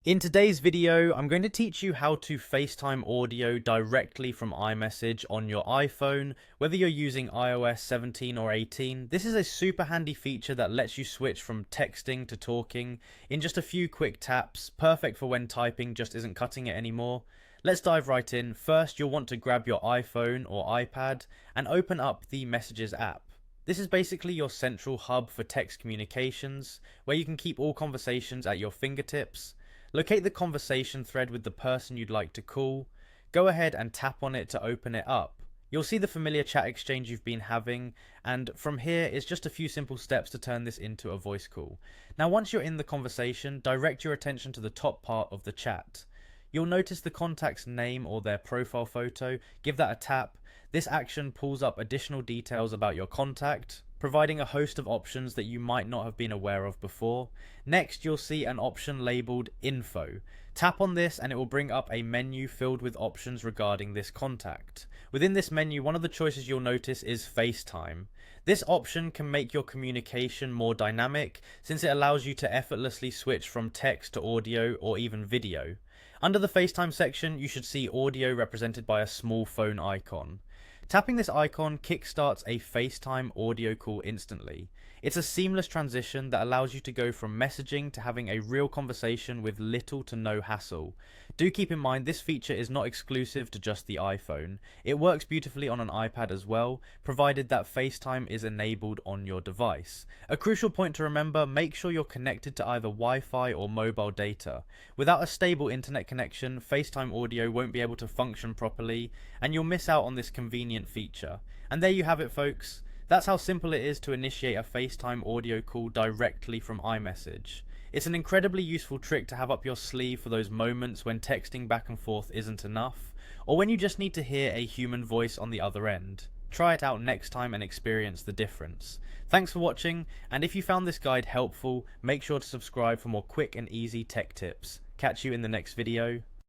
In today's video, I'm going to teach you how to FaceTime audio directly from iMessage on your iPhone, whether you're using iOS 17 or 18. This is a super handy feature that lets you switch from texting to talking in just a few quick taps, perfect for when typing just isn't cutting it anymore. Let's dive right in. First, you'll want to grab your iPhone or iPad and open up the Messages app. This is basically your central hub for text communications, where you can keep all conversations at your fingertips. Locate the conversation thread with the person you'd like to call. Go ahead and tap on it to open it up. You'll see the familiar chat exchange you've been having, and from here it's just a few simple steps to turn this into a voice call. Now once you're in the conversation, direct your attention to the top part of the chat. You'll notice the contact's name or their profile photo. Give that a tap. This action pulls up additional details about your contact, providing a host of options that you might not have been aware of before. Next, you'll see an option labeled Info. Tap on this and it will bring up a menu filled with options regarding this contact. Within this menu, one of the choices you'll notice is FaceTime. This option can make your communication more dynamic since it allows you to effortlessly switch from text to audio or even video. Under the FaceTime section, you should see audio represented by a small phone icon. Tapping this icon kickstarts a FaceTime audio call instantly. It's a seamless transition that allows you to go from messaging to having a real conversation with little to no hassle. Do keep in mind this feature is not exclusive to just the iPhone. It works beautifully on an iPad as well, provided that FaceTime is enabled on your device. A crucial point to remember, make sure you're connected to either Wi-Fi or mobile data. Without a stable internet connection, FaceTime audio won't be able to function properly, and you'll miss out on this convenient feature. And there you have it, folks. That's how simple it is to initiate a FaceTime audio call directly from iMessage. It's an incredibly useful trick to have up your sleeve for those moments when texting back and forth isn't enough, or when you just need to hear a human voice on the other end. Try it out next time and experience the difference. Thanks for watching, and if you found this guide helpful, make sure to subscribe for more quick and easy tech tips. Catch you in the next video.